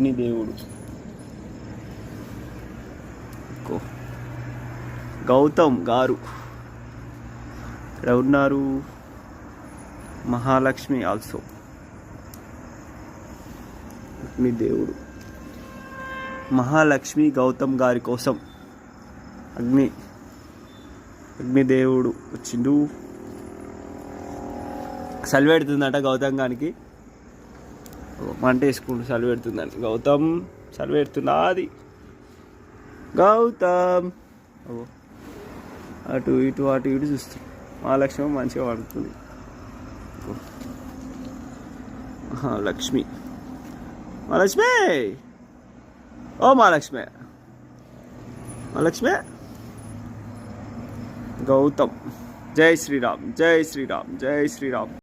అగ్నిదేవుడు. గౌతమ్ గారు ఇక్కడ ఉన్నారు. మహాలక్ష్మి ఆల్సో. అగ్నిదేవుడు మహాలక్ష్మి గౌతమ్ గారి కోసం అగ్నిదేవుడు వచ్చిండు. చలి పెడుతుందట గౌతమ్ గారికి. మంట వేసుకుంటూ చలి పెడుతుందని. గౌతమ్ చలి పెడుతుందా? అది గౌతమ్ అటు ఇటు చూస్తుంది. మహాలక్ష్మి మంచిగా పడుతుంది. మహాలక్ష్మి ఓ మహాలక్ష్మి గౌతమ్. జై శ్రీరామ్, జై శ్రీరామ్, జై శ్రీరామ్.